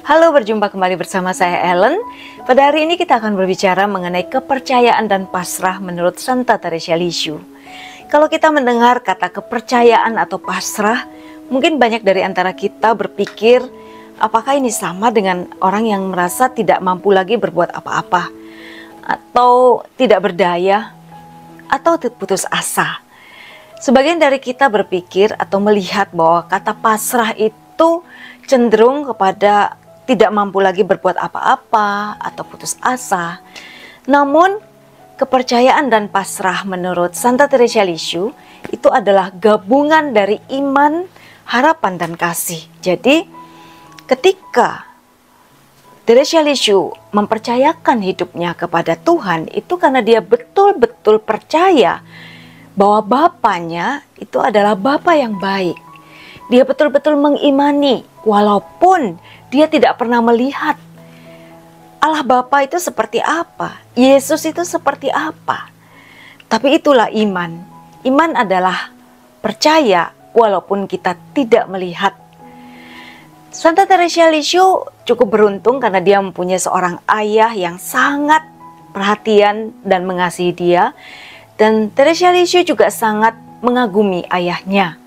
Halo, berjumpa kembali bersama saya Ellen. Pada hari ini kita akan berbicara mengenai kepercayaan dan pasrah menurut Santa Teresa Lisieux. Kalau kita mendengar kata kepercayaan atau pasrah, mungkin banyak dari antara kita berpikir, apakah ini sama dengan orang yang merasa tidak mampu lagi berbuat apa-apa, atau tidak berdaya, atau putus asa. Sebagian dari kita berpikir atau melihat bahwa kata pasrah itu cenderung kepada tidak mampu lagi berbuat apa-apa atau putus asa. Namun, kepercayaan dan pasrah menurut Santa Teresa Lisieux itu adalah gabungan dari iman, harapan, dan kasih. Jadi, ketika Teresa Lisieux mempercayakan hidupnya kepada Tuhan, itu karena dia betul-betul percaya bahwa Bapaknya itu adalah Bapa yang baik. Dia betul-betul mengimani walaupun dia tidak pernah melihat Allah Bapa itu seperti apa, Yesus itu seperti apa. Tapi itulah iman. Iman adalah percaya walaupun kita tidak melihat. Santa Teresa Lisieux cukup beruntung karena dia mempunyai seorang ayah yang sangat perhatian dan mengasihi dia. Dan Teresa Lisieux juga sangat mengagumi ayahnya.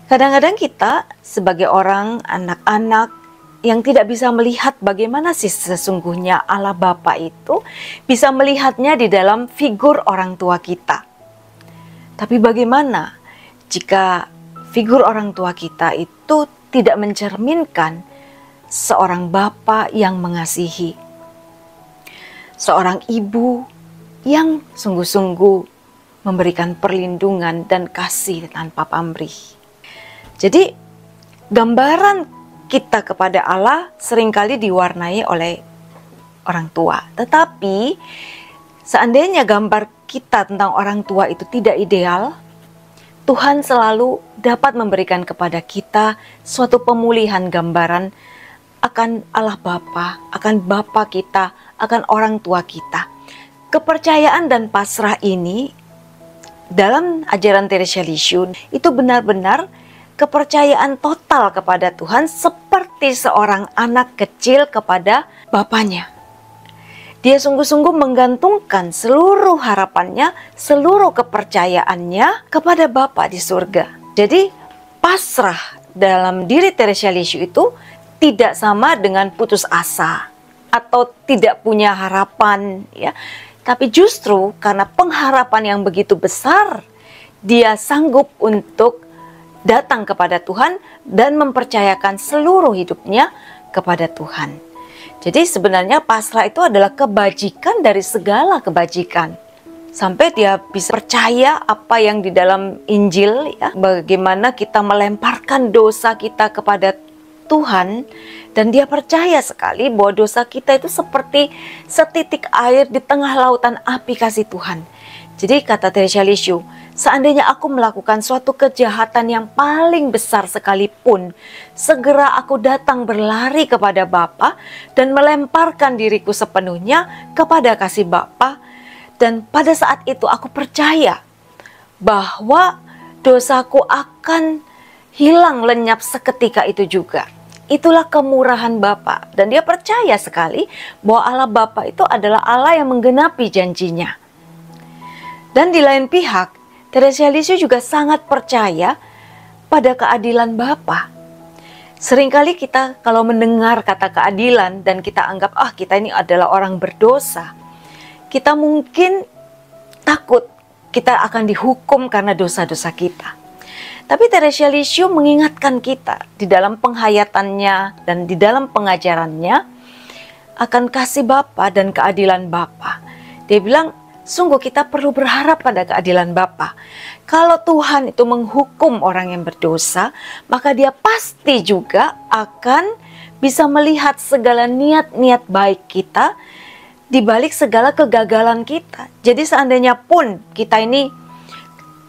Kadang-kadang kita sebagai orang, anak-anak yang tidak bisa melihat bagaimana sih sesungguhnya Allah Bapa itu, bisa melihatnya di dalam figur orang tua kita. Tapi bagaimana jika figur orang tua kita itu tidak mencerminkan seorang Bapa yang mengasihi, seorang ibu yang sungguh-sungguh memberikan perlindungan dan kasih tanpa pamrih. Jadi, gambaran kita kepada Allah seringkali diwarnai oleh orang tua. Tetapi, seandainya gambar kita tentang orang tua itu tidak ideal, Tuhan selalu dapat memberikan kepada kita suatu pemulihan gambaran akan Allah Bapa, akan Bapa kita, akan orang tua kita. Kepercayaan dan pasrah ini dalam ajaran Teresa Lisieux itu benar-benar kepercayaan total kepada Tuhan seperti seorang anak kecil kepada bapaknya. Dia sungguh-sungguh menggantungkan seluruh harapannya, seluruh kepercayaannya kepada Bapa di surga. Jadi pasrah dalam diri Teresa Lisieux itu tidak sama dengan putus asa atau tidak punya harapan, ya. Tapi justru karena pengharapan yang begitu besar, dia sanggup untuk datang kepada Tuhan dan mempercayakan seluruh hidupnya kepada Tuhan. Jadi sebenarnya pasrah itu adalah kebajikan dari segala kebajikan. Sampai dia bisa percaya apa yang di dalam Injil, ya, bagaimana kita melemparkan dosa kita kepada Tuhan, dan dia percaya sekali bahwa dosa kita itu seperti setitik air di tengah lautan api kasih Tuhan. Jadi kata Teresa Lisieux, seandainya aku melakukan suatu kejahatan yang paling besar sekalipun, segera aku datang berlari kepada Bapa dan melemparkan diriku sepenuhnya kepada kasih Bapa. Dan pada saat itu aku percaya bahwa dosaku akan hilang lenyap seketika itu juga. Itulah kemurahan Bapa. Dan dia percaya sekali bahwa Allah Bapa itu adalah Allah yang menggenapi janjinya. Dan di lain pihak, Teresa Lisieux juga sangat percaya pada keadilan Bapa. Seringkali kita kalau mendengar kata keadilan dan kita anggap kita ini adalah orang berdosa, kita mungkin takut kita akan dihukum karena dosa-dosa kita. Tapi Teresa Lisieux mengingatkan kita di dalam penghayatannya dan di dalam pengajarannya akan kasih Bapa dan keadilan Bapa. Dia bilang, sungguh kita perlu berharap pada keadilan Bapa. Kalau Tuhan itu menghukum orang yang berdosa, maka dia pasti juga akan bisa melihat segala niat-niat baik kita di balik segala kegagalan kita. Jadi seandainya pun kita ini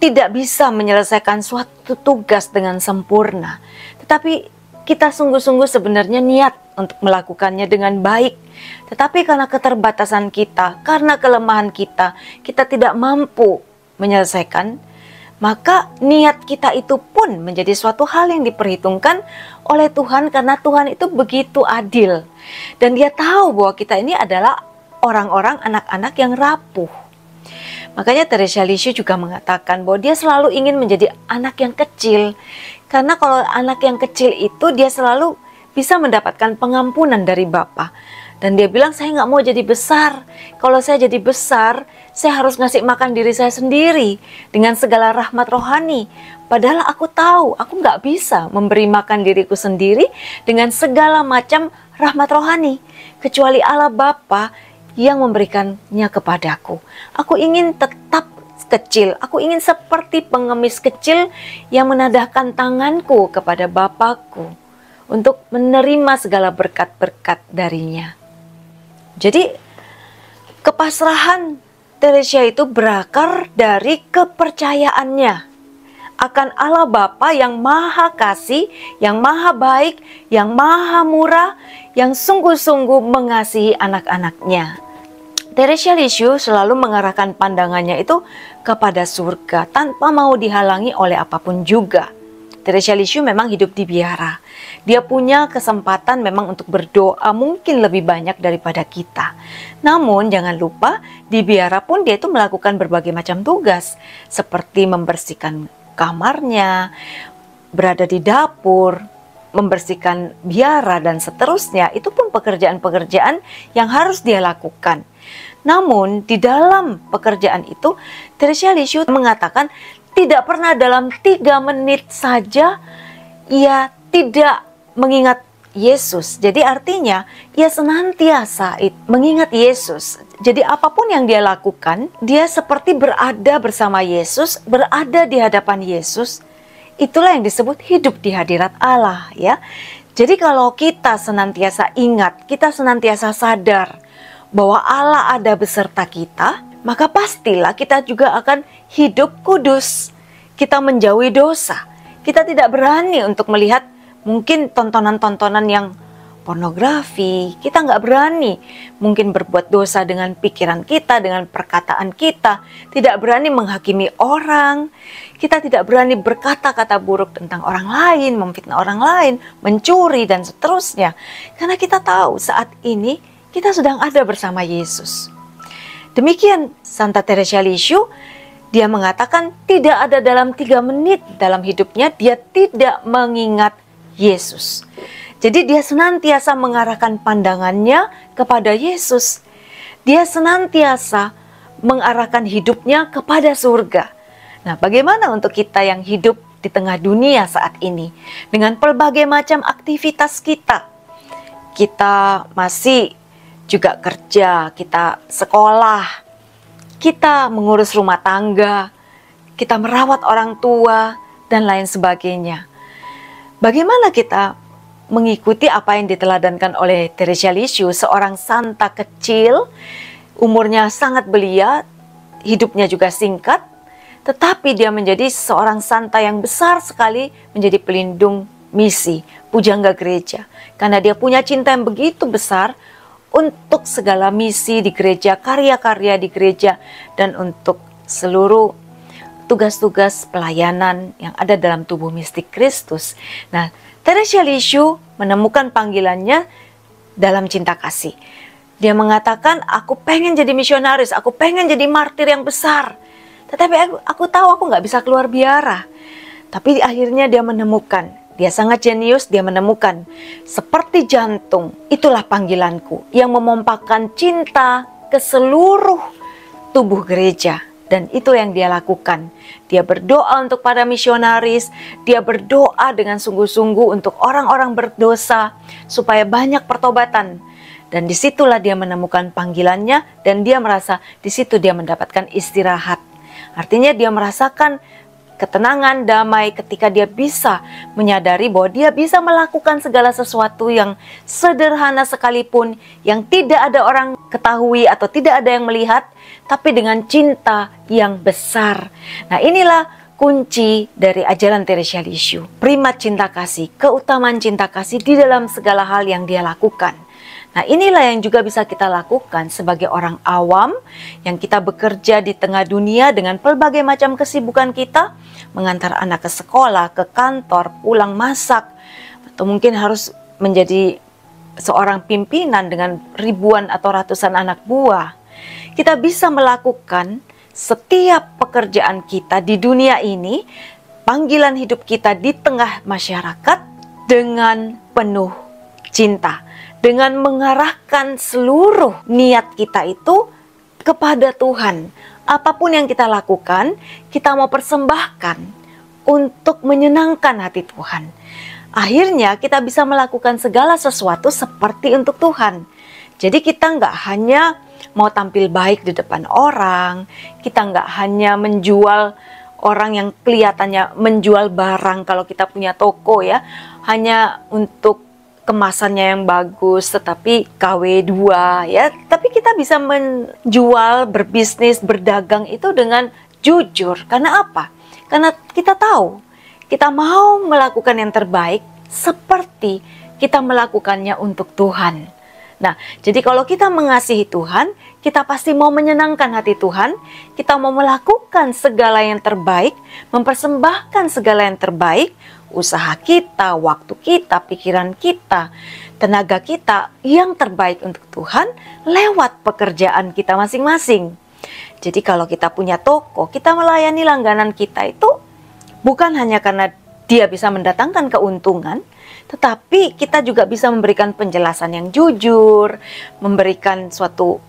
tidak bisa menyelesaikan suatu tugas dengan sempurna, tetapi kita sungguh-sungguh sebenarnya niat untuk melakukannya dengan baik. Tetapi karena keterbatasan kita, karena kelemahan kita, kita tidak mampu menyelesaikan, maka niat kita itu pun menjadi suatu hal yang diperhitungkan oleh Tuhan, karena Tuhan itu begitu adil. Dan Dia tahu bahwa kita ini adalah orang-orang, anak-anak yang rapuh. Makanya Teresa Lisieux juga mengatakan bahwa dia selalu ingin menjadi anak yang kecil. Karena kalau anak yang kecil itu dia selalu bisa mendapatkan pengampunan dari Bapa. Dan dia bilang, saya nggak mau jadi besar. Kalau saya jadi besar, saya harus ngasih makan diri saya sendiri dengan segala rahmat rohani. Padahal aku tahu, aku nggak bisa memberi makan diriku sendiri dengan segala macam rahmat rohani. Kecuali Allah Bapa yang memberikannya kepadaku. Aku ingin tetap kecil. Aku ingin seperti pengemis kecil yang menadahkan tanganku kepada Bapakku untuk menerima segala berkat-berkat darinya. Jadi kepasrahan Teresa itu berakar dari kepercayaannya akan Allah Bapa yang maha kasih, yang maha baik, yang maha murah, yang sungguh-sungguh mengasihi anak-anaknya. Teresa Lisieux selalu mengarahkan pandangannya itu kepada surga tanpa mau dihalangi oleh apapun juga. Teresa Lisieux memang hidup di biara. Dia punya kesempatan memang untuk berdoa mungkin lebih banyak daripada kita. Namun jangan lupa di biara pun dia itu melakukan berbagai macam tugas. Seperti membersihkan kamarnya, berada di dapur, membersihkan biara dan seterusnya. Itu pun pekerjaan-pekerjaan yang harus dia lakukan. Namun di dalam pekerjaan itu Teresa Lisieux mengatakan tidak pernah dalam 3 menit saja ia tidak mengingat Yesus. Jadi artinya ia senantiasa mengingat Yesus. Jadi apapun yang dia lakukan, dia seperti berada bersama Yesus, berada di hadapan Yesus. Itulah yang disebut hidup di hadirat Allah, ya. Jadi kalau kita senantiasa ingat, kita senantiasa sadar bahwa Allah ada beserta kita, maka pastilah kita juga akan hidup kudus. Kita menjauhi dosa. Kita tidak berani untuk melihat mungkin tontonan-tontonan yang pornografi. Kita nggak berani mungkin berbuat dosa dengan pikiran kita, dengan perkataan kita. Tidak berani menghakimi orang. Kita tidak berani berkata-kata buruk tentang orang lain, memfitnah orang lain, mencuri dan seterusnya. Karena kita tahu saat ini kita sedang ada bersama Yesus. Demikian Santa Teresa Lisieux, dia mengatakan tidak ada dalam 3 menit dalam hidupnya dia tidak mengingat Yesus. Jadi dia senantiasa mengarahkan pandangannya kepada Yesus. Dia senantiasa mengarahkan hidupnya kepada surga. Nah, bagaimana untuk kita yang hidup di tengah dunia saat ini? Dengan berbagai macam aktivitas kita. Kita masih juga kerja, kita sekolah, kita mengurus rumah tangga, kita merawat orang tua, dan lain sebagainya. Bagaimana kita mengikuti apa yang diteladankan oleh Teresa Lisieux, seorang santa kecil, umurnya sangat belia, hidupnya juga singkat, tetapi dia menjadi seorang santa yang besar sekali, menjadi pelindung misi, pujangga gereja. Karena dia punya cinta yang begitu besar untuk segala misi di gereja, karya-karya di gereja, dan untuk seluruh tugas-tugas pelayanan yang ada dalam tubuh mistik Kristus. Nah, Teresa Lisieux menemukan panggilannya dalam cinta kasih. Dia mengatakan, aku pengen jadi misionaris, aku pengen jadi martir yang besar. Tetapi aku tahu aku nggak bisa keluar biara. Tapi akhirnya dia menemukan, dia sangat jenius, dia menemukan seperti jantung, itulah panggilanku yang memompahkan cinta ke seluruh tubuh gereja. Dan itu yang dia lakukan. Dia berdoa untuk para misionaris, dia berdoa dengan sungguh-sungguh untuk orang-orang berdosa supaya banyak pertobatan. Dan disitulah dia menemukan panggilannya dan dia merasa di situ dia mendapatkan istirahat. Artinya dia merasakan ketenangan, damai ketika dia bisa menyadari bahwa dia bisa melakukan segala sesuatu yang sederhana sekalipun, yang tidak ada orang ketahui atau tidak ada yang melihat, tapi dengan cinta yang besar. Nah, inilah kunci dari ajaran Teresa Lisieux. Primat cinta kasih, keutamaan cinta kasih di dalam segala hal yang dia lakukan. Nah, inilah yang juga bisa kita lakukan sebagai orang awam yang kita bekerja di tengah dunia dengan pelbagai macam kesibukan kita, mengantar anak ke sekolah, ke kantor, pulang masak, atau mungkin harus menjadi seorang pimpinan dengan ribuan atau ratusan anak buah. Kita bisa melakukan setiap pekerjaan kita di dunia ini, panggilan hidup kita di tengah masyarakat dengan penuh cinta, dengan mengarahkan seluruh niat kita itu kepada Tuhan. Apapun yang kita lakukan, kita mau persembahkan untuk menyenangkan hati Tuhan. Akhirnya kita bisa melakukan segala sesuatu seperti untuk Tuhan. Jadi kita nggak hanya mau tampil baik di depan orang, kita nggak hanya menjual orang yang kelihatannya menjual barang kalau kita punya toko ya, hanya untuk kemasannya yang bagus, tetapi KW2 ya. Tapi kita bisa menjual, berbisnis, berdagang itu dengan jujur. Karena apa? Karena kita tahu, kita mau melakukan yang terbaik seperti kita melakukannya untuk Tuhan. Nah, jadi kalau kita mengasihi Tuhan, kita pasti mau menyenangkan hati Tuhan, kita mau melakukan segala yang terbaik, mempersembahkan segala yang terbaik, usaha kita, waktu kita, pikiran kita, tenaga kita yang terbaik untuk Tuhan lewat pekerjaan kita masing-masing. Jadi kalau kita punya toko, kita melayani langganan kita itu bukan hanya karena dia bisa mendatangkan keuntungan, tetapi kita juga bisa memberikan penjelasan yang jujur, memberikan suatu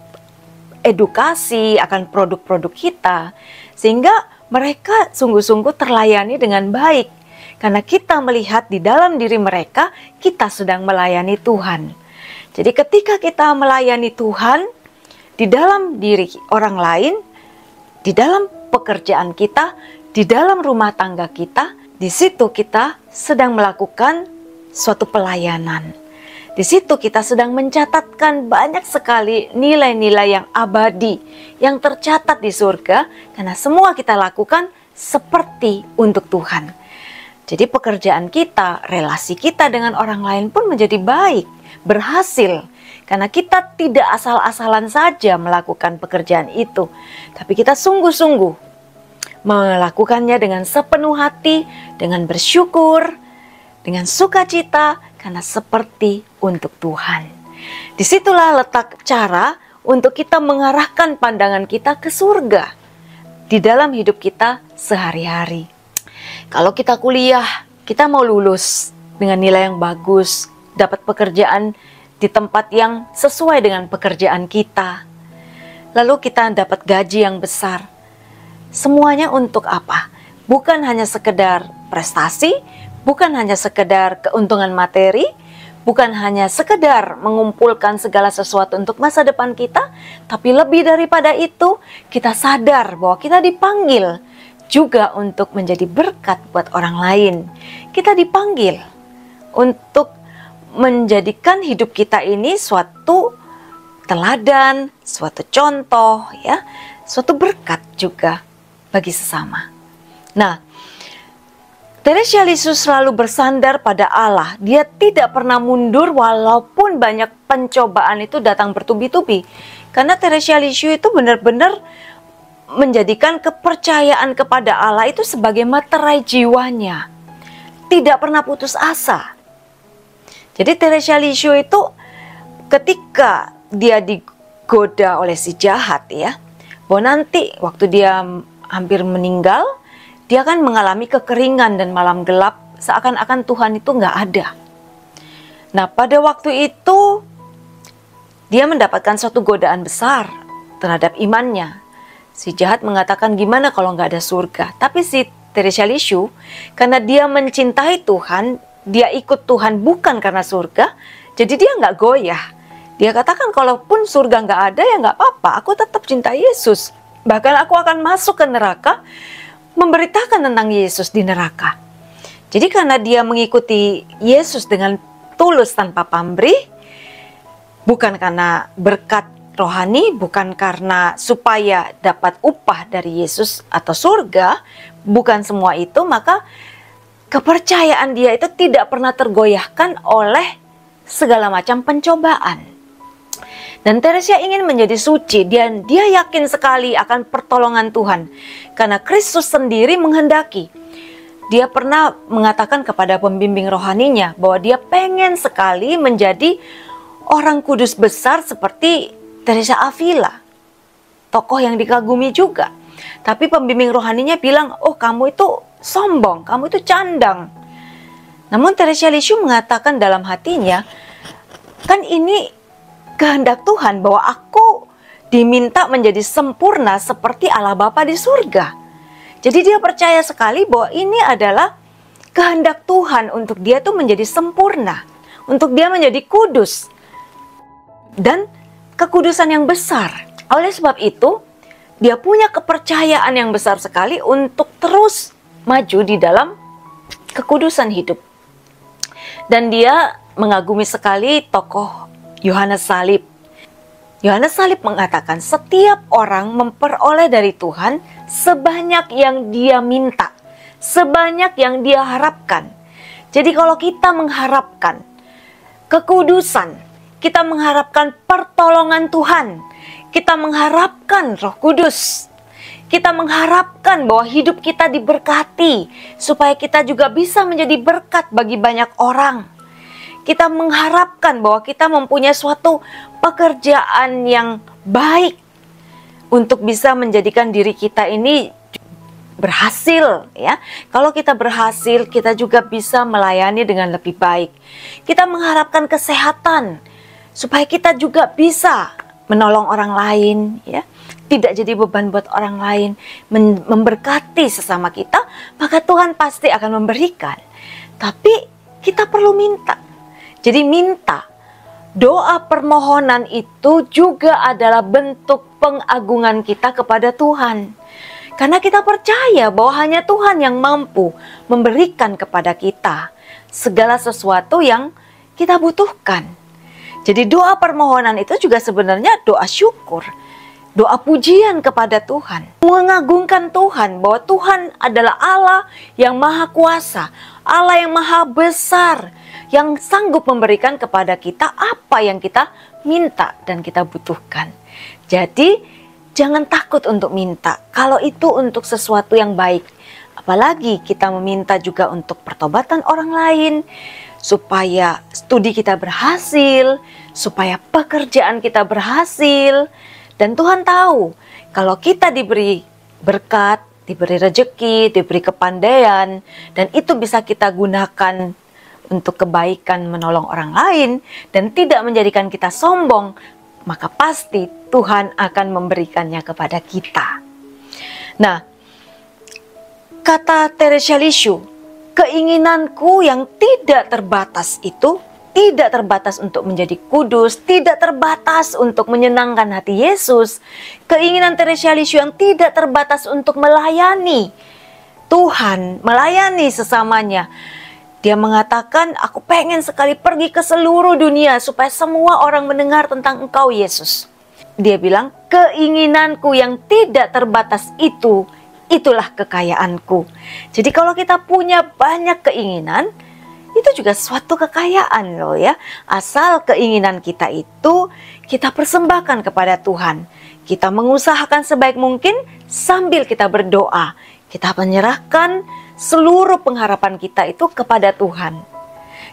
edukasi akan produk-produk kita, sehingga mereka sungguh-sungguh terlayani dengan baik. Karena kita melihat di dalam diri mereka, kita sedang melayani Tuhan. Jadi ketika kita melayani Tuhan, di dalam diri orang lain, di dalam pekerjaan kita, di dalam rumah tangga kita, di situ kita sedang melakukan suatu pelayanan. Di situ kita sedang mencatatkan banyak sekali nilai-nilai yang abadi, yang tercatat di surga, karena semua kita lakukan seperti untuk Tuhan. Jadi pekerjaan kita, relasi kita dengan orang lain pun menjadi baik, berhasil. Karena kita tidak asal-asalan saja melakukan pekerjaan itu, tapi kita sungguh-sungguh melakukannya dengan sepenuh hati, dengan bersyukur, dengan sukacita, karena seperti untuk Tuhan. Disitulah letak cara untuk kita mengarahkan pandangan kita ke surga di dalam hidup kita sehari-hari. Kalau kita kuliah, kita mau lulus dengan nilai yang bagus, dapat pekerjaan di tempat yang sesuai dengan pekerjaan kita. Lalu kita dapat gaji yang besar. Semuanya untuk apa? Bukan hanya sekedar prestasi, bukan hanya sekedar keuntungan materi, bukan hanya sekedar mengumpulkan segala sesuatu untuk masa depan kita, tapi lebih daripada itu, kita sadar bahwa kita dipanggil juga untuk menjadi berkat buat orang lain. Kita dipanggil untuk menjadikan hidup kita ini suatu teladan, suatu contoh, ya, suatu berkat juga bagi sesama. Nah, Teresa Lisieux selalu bersandar pada Allah. Dia tidak pernah mundur walaupun banyak pencobaan itu datang bertubi-tubi. Karena Teresa Lisieux itu benar-benar menjadikan kepercayaan kepada Allah itu sebagai materai jiwanya. Tidak pernah putus asa. Jadi Teresa Lisieux itu ketika dia digoda oleh si jahat ya, bahwa nanti waktu dia hampir meninggal, dia akan mengalami kekeringan dan malam gelap, seakan-akan Tuhan itu nggak ada. Nah, pada waktu itu dia mendapatkan suatu godaan besar terhadap imannya. Si jahat mengatakan, gimana kalau nggak ada surga? Tapi si Teresa Lisieux, karena dia mencintai Tuhan, dia ikut Tuhan bukan karena surga, jadi dia nggak goyah. Dia katakan, kalaupun surga nggak ada ya nggak apa-apa, aku tetap cinta Yesus. Bahkan aku akan masuk ke neraka, memberitakan tentang Yesus di neraka. Jadi karena dia mengikuti Yesus dengan tulus tanpa pamrih, bukan karena berkat rohani, bukan karena supaya dapat upah dari Yesus atau surga, bukan semua itu, maka kepercayaan dia itu tidak pernah tergoyahkan oleh segala macam pencobaan. Dan Teresia ingin menjadi suci dan dia yakin sekali akan pertolongan Tuhan. Karena Kristus sendiri menghendaki. Dia pernah mengatakan kepada pembimbing rohaninya bahwa dia pengen sekali menjadi orang kudus besar seperti Teresa Avila. Tokoh yang dikagumi juga. Tapi pembimbing rohaninya bilang, oh kamu itu sombong, kamu itu candang. Namun Teresia Lisieux mengatakan dalam hatinya, kan ini kehendak Tuhan bahwa aku diminta menjadi sempurna seperti Allah Bapa di surga. Jadi dia percaya sekali bahwa ini adalah kehendak Tuhan untuk dia tuh menjadi sempurna, untuk dia menjadi kudus dan kekudusan yang besar. Oleh sebab itu, dia punya kepercayaan yang besar sekali untuk terus maju di dalam kekudusan hidup. Dan dia mengagumi sekali tokoh Yohanes Salib. Yohanes Salib mengatakan setiap orang memperoleh dari Tuhan sebanyak yang dia minta, sebanyak yang dia harapkan. Jadi kalau kita mengharapkan kekudusan, kita mengharapkan pertolongan Tuhan, kita mengharapkan Roh Kudus, kita mengharapkan bahwa hidup kita diberkati supaya kita juga bisa menjadi berkat bagi banyak orang. Kita mengharapkan bahwa kita mempunyai suatu pekerjaan yang baik untuk bisa menjadikan diri kita ini berhasil, ya. Kalau kita berhasil, kita juga bisa melayani dengan lebih baik. Kita mengharapkan kesehatan supaya kita juga bisa menolong orang lain, ya. Tidak jadi beban buat orang lain, memberkati sesama kita, maka Tuhan pasti akan memberikan. Tapi kita perlu minta. Jadi minta, doa permohonan itu juga adalah bentuk pengagungan kita kepada Tuhan. Karena kita percaya bahwa hanya Tuhan yang mampu memberikan kepada kita segala sesuatu yang kita butuhkan. Jadi doa permohonan itu juga sebenarnya doa syukur, doa pujian kepada Tuhan. Mengagungkan Tuhan bahwa Tuhan adalah Allah yang maha kuasa, Allah yang maha besar, yang sanggup memberikan kepada kita apa yang kita minta dan kita butuhkan. Jadi jangan takut untuk minta kalau itu untuk sesuatu yang baik. Apalagi kita meminta juga untuk pertobatan orang lain, supaya studi kita berhasil, supaya pekerjaan kita berhasil. Dan Tuhan tahu kalau kita diberi berkat, diberi rejeki, diberi kepandaian, dan itu bisa kita gunakan untuk kebaikan menolong orang lain dan tidak menjadikan kita sombong, maka pasti Tuhan akan memberikannya kepada kita. Nah, kata Teresia Lisieux, keinginanku yang tidak terbatas itu tidak terbatas untuk menjadi kudus, tidak terbatas untuk menyenangkan hati Yesus. Keinginan Teresia Lisieux yang tidak terbatas untuk melayani Tuhan, melayani sesamanya. Dia mengatakan, aku pengen sekali pergi ke seluruh dunia supaya semua orang mendengar tentang Engkau, Yesus. Dia bilang, keinginanku yang tidak terbatas itu, itulah kekayaanku. Jadi kalau kita punya banyak keinginan, itu juga suatu kekayaan loh ya. Asal keinginan kita itu kita persembahkan kepada Tuhan. Kita mengusahakan sebaik mungkin sambil kita berdoa. Kita menyerahkan seluruh pengharapan kita itu kepada Tuhan.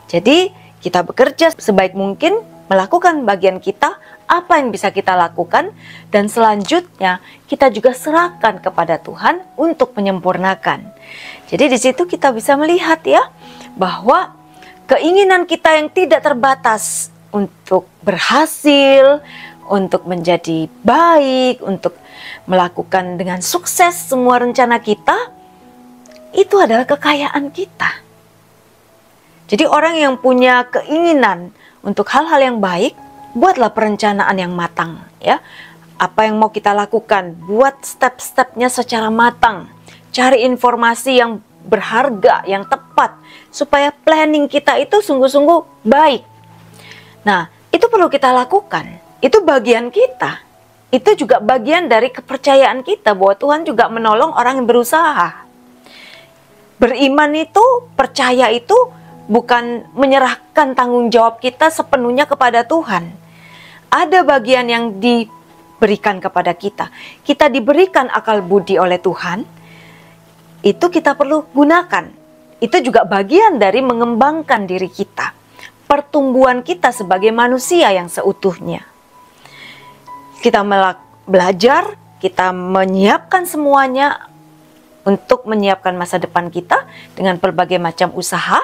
Jadi kita bekerja sebaik mungkin, melakukan bagian kita, apa yang bisa kita lakukan, dan selanjutnya kita juga serahkan kepada Tuhan untuk menyempurnakan. Jadi di situ kita bisa melihat ya, bahwa keinginan kita yang tidak terbatas untuk berhasil, untuk menjadi baik, untuk melakukan dengan sukses semua rencana kita, itu adalah kekayaan kita. Jadi orang yang punya keinginan untuk hal-hal yang baik, buatlah perencanaan yang matang ya. Apa yang mau kita lakukan, buat step-stepnya secara matang. Cari informasi yang berharga, yang tepat, supaya planning kita itu sungguh-sungguh baik. Nah, itu perlu kita lakukan. Itu bagian kita. Itu juga bagian dari kepercayaan kita bahwa Tuhan juga menolong orang yang berusaha. Beriman itu, percaya itu bukan menyerahkan tanggung jawab kita sepenuhnya kepada Tuhan. ada bagian yang diberikan kepada kita. Kita diberikan akal budi oleh Tuhan, itu kita perlu gunakan. Itu juga bagian dari mengembangkan diri kita, pertumbuhan kita sebagai manusia yang seutuhnya. Kita belajar, kita menyiapkan semuanya untuk menyiapkan masa depan kita dengan berbagai macam usaha.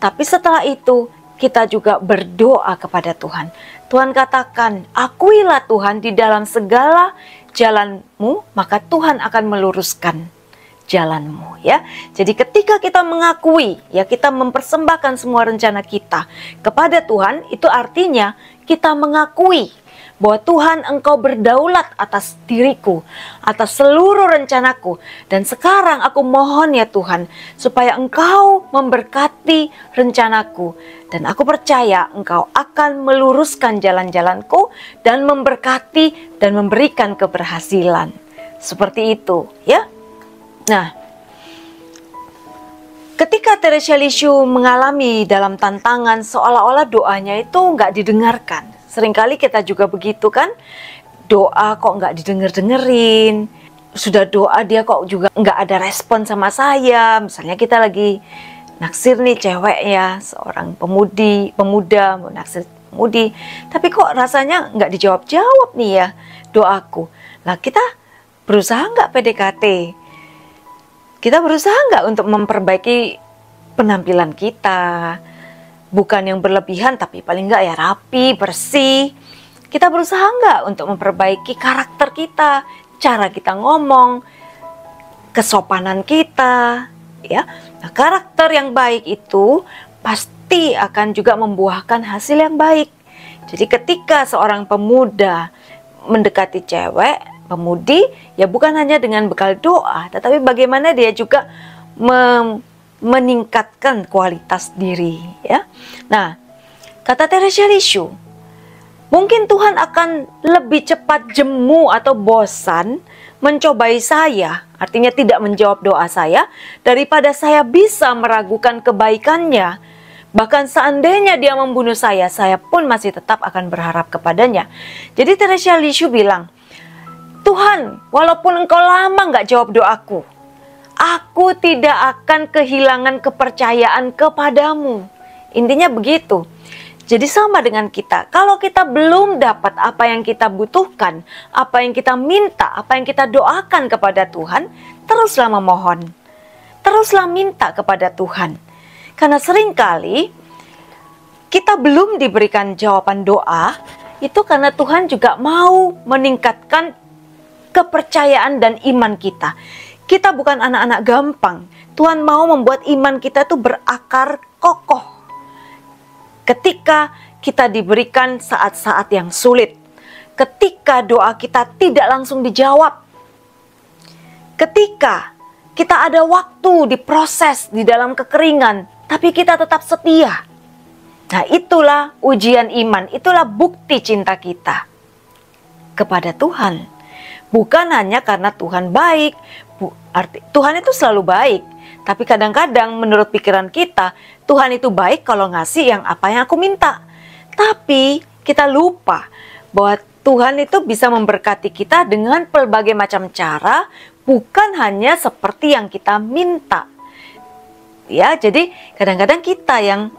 Tapi setelah itu kita juga berdoa kepada Tuhan. Tuhan katakan, akuilah Tuhan di dalam segala jalanmu, maka Tuhan akan meluruskan jalanmu, ya. Jadi ketika kita mengakui, ya, kita mempersembahkan semua rencana kita kepada Tuhan, itu artinya kita mengakui bahwa Tuhan, Engkau berdaulat atas diriku, atas seluruh rencanaku. Dan sekarang aku mohon ya Tuhan, supaya Engkau memberkati rencanaku. Dan aku percaya Engkau akan meluruskan jalan-jalanku dan memberkati dan memberikan keberhasilan. Seperti itu, ya. Nah, ketika Teresia Lisieux mengalami dalam tantangan seolah-olah doanya itu nggak didengarkan. Seringkali kita juga begitu kan, doa kok nggak didengar-dengerin, sudah doa dia kok juga nggak ada respon sama saya. Misalnya kita lagi naksir nih cewek ya, seorang pemuda mau naksir pemudi, tapi kok rasanya nggak dijawab-jawab nih ya doaku. Lah kita berusaha nggak PDKT? Kita berusaha nggak untuk memperbaiki penampilan kita? Bukan yang berlebihan, tapi paling nggak ya rapi, bersih. Kita berusaha nggak untuk memperbaiki karakter kita, cara kita ngomong, kesopanan kita, ya. Nah, karakter yang baik itu pasti akan juga membuahkan hasil yang baik. Jadi ketika seorang pemuda mendekati cewek, pemudi, ya bukan hanya dengan bekal doa, tetapi bagaimana dia juga meningkatkan kualitas diri, ya. Nah, kata Teresia Lisieux, mungkin Tuhan akan lebih cepat jemu atau bosan mencobai saya, artinya tidak menjawab doa saya, daripada saya bisa meragukan kebaikannya. Bahkan seandainya dia membunuh saya pun masih tetap akan berharap kepadanya. Jadi Teresia Lisieux bilang, Tuhan, walaupun Engkau lama nggak jawab doaku, aku tidak akan kehilangan kepercayaan kepadamu. Intinya begitu. Jadi sama dengan kita. Kalau kita belum dapat apa yang kita butuhkan, apa yang kita minta, apa yang kita doakan kepada Tuhan, teruslah memohon. Teruslah minta kepada Tuhan. Karena seringkali kita belum diberikan jawaban doa, itu karena Tuhan juga mau meningkatkan kepercayaan dan iman kita. Kita bukan anak-anak gampang. Tuhan mau membuat iman kita itu berakar kokoh. Ketika kita diberikan saat-saat yang sulit. Ketika doa kita tidak langsung dijawab. Ketika kita ada waktu diproses di dalam kekeringan, tapi kita tetap setia. Nah, itulah ujian iman, itulah bukti cinta kita kepada Tuhan. Bukan hanya karena Tuhan baik, Tuhan itu selalu baik. Tapi kadang-kadang menurut pikiran kita, Tuhan itu baik kalau ngasih yang apa yang aku minta. Tapi kita lupa bahwa Tuhan itu bisa memberkati kita dengan berbagai macam cara, bukan hanya seperti yang kita minta. Ya, jadi kadang-kadang kita yang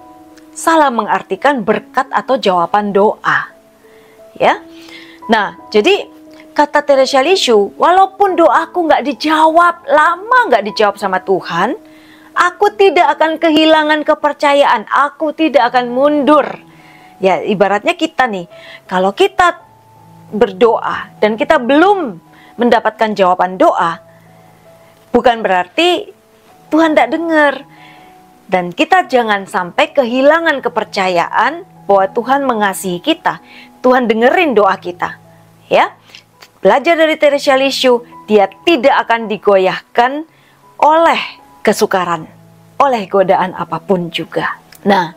salah mengartikan berkat atau jawaban doa. Ya. Nah, jadi kata Teresia Lisieux, walaupun doaku nggak dijawab, lama nggak dijawab sama Tuhan, aku tidak akan kehilangan kepercayaan, aku tidak akan mundur. Ya, ibaratnya kita nih, kalau kita berdoa dan kita belum mendapatkan jawaban doa, bukan berarti Tuhan tidak dengar. Dan kita jangan sampai kehilangan kepercayaan bahwa Tuhan mengasihi kita, Tuhan dengerin doa kita. Ya. Belajar dari Teresia Lisieux, dia tidak akan digoyahkan oleh kesukaran, oleh godaan apapun juga. Nah,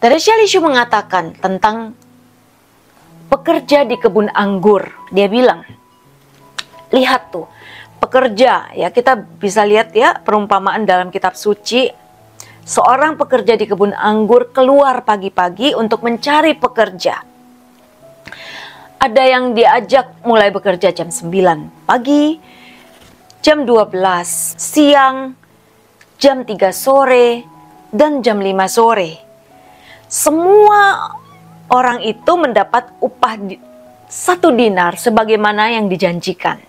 Teresia Lisieux mengatakan tentang pekerja di kebun anggur. Dia bilang, lihat tuh, pekerja, ya kita bisa lihat ya perumpamaan dalam kitab suci. Seorang pekerja di kebun anggur keluar pagi-pagi untuk mencari pekerja. Ada yang diajak mulai bekerja jam 9 pagi, jam 12 siang, jam 3 sore, dan jam 5 sore. Semua orang itu mendapat upah 1 dinar sebagaimana yang dijanjikan.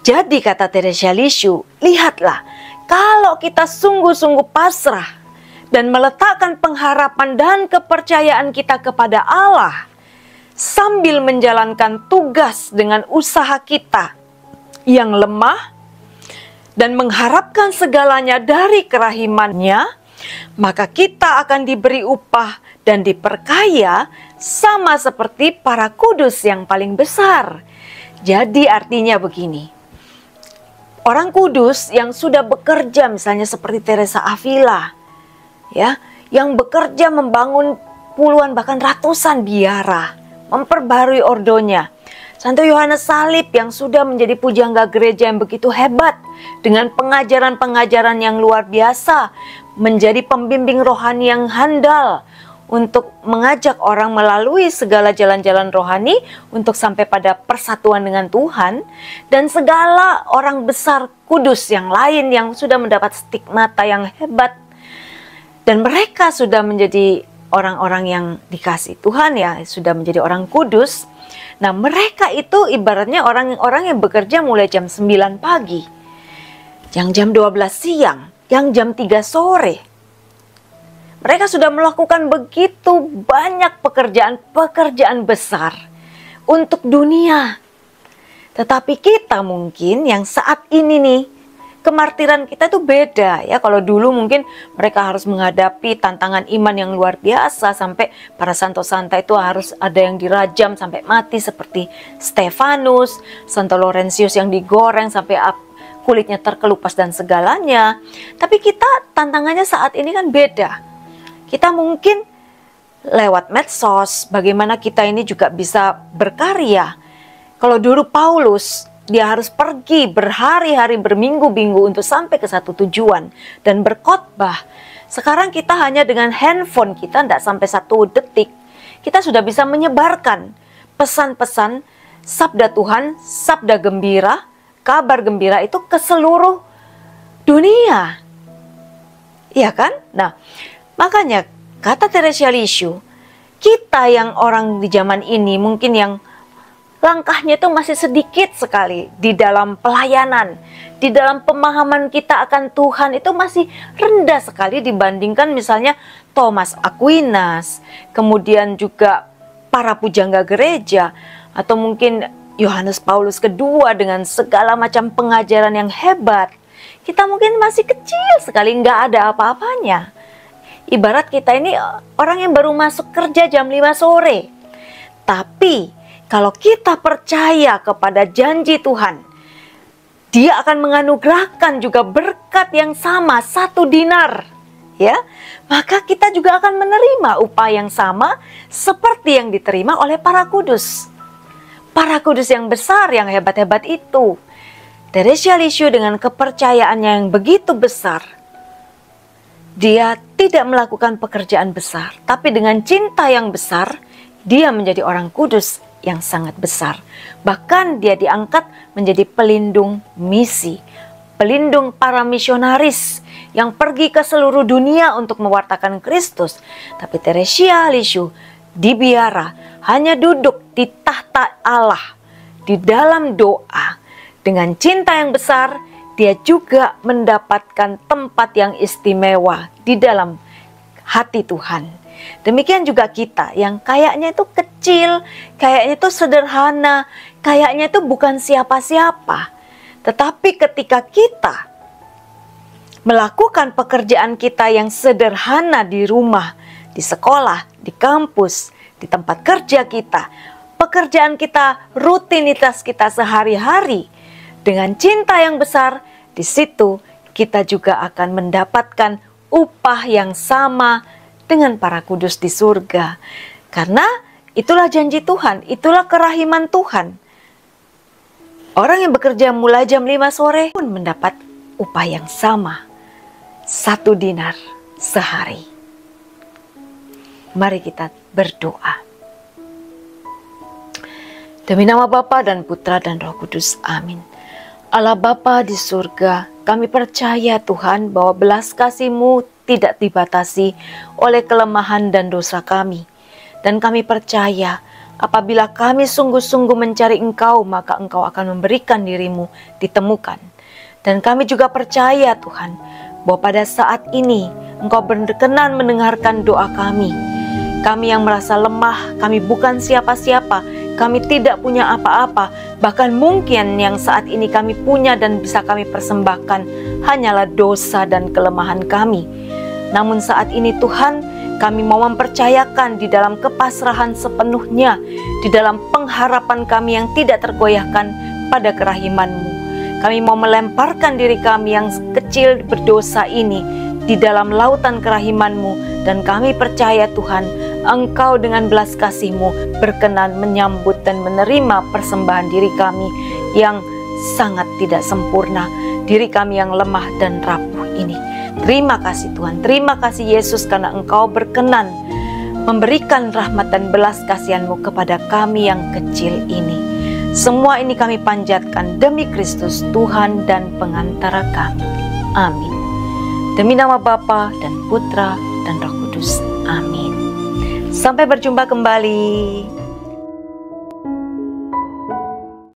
Jadi kata Teresia Lisieux, lihatlah, kalau kita sungguh-sungguh pasrah dan meletakkan pengharapan dan kepercayaan kita kepada Allah, sambil menjalankan tugas dengan usaha kita yang lemah dan mengharapkan segalanya dari kerahimannya, maka kita akan diberi upah dan diperkaya sama seperti para kudus yang paling besar. Jadi artinya begini, orang kudus yang sudah bekerja misalnya seperti Teresa Avila, ya, yang bekerja membangun puluhan bahkan ratusan biara, memperbarui ordonya. Santo Yohanes Salib yang sudah menjadi pujangga gereja yang begitu hebat dengan pengajaran-pengajaran yang luar biasa, menjadi pembimbing rohani yang handal untuk mengajak orang melalui segala jalan-jalan rohani untuk sampai pada persatuan dengan Tuhan, dan segala orang besar kudus yang lain yang sudah mendapat stigmata yang hebat, dan mereka sudah menjadi orang-orang yang dikasih Tuhan, ya, sudah menjadi orang kudus. Nah, mereka itu ibaratnya orang-orang yang bekerja mulai jam 9 pagi, yang jam 12 siang, yang jam 3 sore. Mereka sudah melakukan begitu banyak pekerjaan-pekerjaan besar untuk dunia. Tetapi kita mungkin yang saat ini nih, kemartiran kita itu beda, ya. Kalau dulu mungkin mereka harus menghadapi tantangan iman yang luar biasa, sampai para santo-santa itu harus ada yang dirajam sampai mati seperti Stefanus, Santo Laurentius yang digoreng sampai kulitnya terkelupas dan segalanya. Tapi kita tantangannya saat ini kan beda. Kita mungkin lewat medsos, bagaimana kita ini juga bisa berkarya. Kalau dulu Paulus, dia harus pergi berhari-hari, berminggu-minggu untuk sampai ke satu tujuan dan berkhotbah. Sekarang kita hanya dengan handphone kita, tidak sampai 1 detik, kita sudah bisa menyebarkan pesan-pesan sabda Tuhan, sabda gembira, kabar gembira itu ke seluruh dunia. Iya kan? Nah, makanya kata Teresia Lisieux, kita yang orang di zaman ini mungkin yang langkahnya itu masih sedikit sekali di dalam pelayanan, di dalam pemahaman kita akan Tuhan itu masih rendah sekali dibandingkan misalnya Thomas Aquinas, kemudian juga para pujangga gereja, atau mungkin Yohanes Paulus II dengan segala macam pengajaran yang hebat. Kita mungkin masih kecil sekali, nggak ada apa-apanya. Ibarat kita ini orang yang baru masuk kerja jam 5 sore. Tapi kalau kita percaya kepada janji Tuhan, Dia akan menganugerahkan juga berkat yang sama, 1 dinar, ya. Maka kita juga akan menerima upah yang sama seperti yang diterima oleh para kudus. Para kudus yang besar, yang hebat-hebat itu. Teresia Lisieux dengan kepercayaannya yang begitu besar, dia tidak melakukan pekerjaan besar, tapi dengan cinta yang besar, dia menjadi orang kudus yang sangat besar. Bahkan dia diangkat menjadi pelindung misi, pelindung para misionaris yang pergi ke seluruh dunia untuk mewartakan Kristus. Tapi Teresia Lisieux dibiara hanya duduk di tahta Allah di dalam doa. Dengan cinta yang besar, dia juga mendapatkan tempat yang istimewa di dalam hati Tuhan. Demikian juga kita yang kayaknya itu kecil, kayaknya itu sederhana, kayaknya itu bukan siapa-siapa. Tetapi ketika kita melakukan pekerjaan kita yang sederhana di rumah, di sekolah, di kampus, di tempat kerja kita, pekerjaan kita, rutinitas kita sehari-hari, dengan cinta yang besar, di situ kita juga akan mendapatkan upah yang sama dengan para kudus di surga. Karena itulah janji Tuhan, itulah kerahiman Tuhan. Orang yang bekerja mulai jam 5 sore pun mendapat upah yang sama, 1 dinar sehari. Mari kita berdoa. Demi nama Bapa dan Putra dan Roh Kudus. Amin. Allah Bapa di surga, kami percaya Tuhan bahwa belas kasih-Mu tidak dibatasi oleh kelemahan dan dosa kami. Dan kami percaya apabila kami sungguh-sungguh mencari Engkau, maka Engkau akan memberikan diri-Mu ditemukan. Dan kami juga percaya Tuhan bahwa pada saat ini Engkau berkenan mendengarkan doa kami. Kami yang merasa lemah, kami bukan siapa-siapa, kami tidak punya apa-apa, bahkan mungkin yang saat ini kami punya dan bisa kami persembahkan hanyalah dosa dan kelemahan kami. Namun saat ini Tuhan, kami mau mempercayakan di dalam kepasrahan sepenuhnya, di dalam pengharapan kami yang tidak tergoyahkan pada kerahiman-Mu. Kami mau melemparkan diri kami yang kecil berdosa ini di dalam lautan kerahiman-Mu, dan kami percaya Tuhan, Engkau dengan belas kasih-Mu berkenan menyambut dan menerima persembahan diri kami yang sangat tidak sempurna, diri kami yang lemah dan rapuh ini. Terima kasih Tuhan, terima kasih Yesus, karena Engkau berkenan memberikan rahmat dan belas kasihan-Mu kepada kami yang kecil ini. Semua ini kami panjatkan demi Kristus Tuhan dan pengantara kami. Amin. Demi nama Bapa dan Putra dan Roh Kudus. Amin. Sampai berjumpa kembali.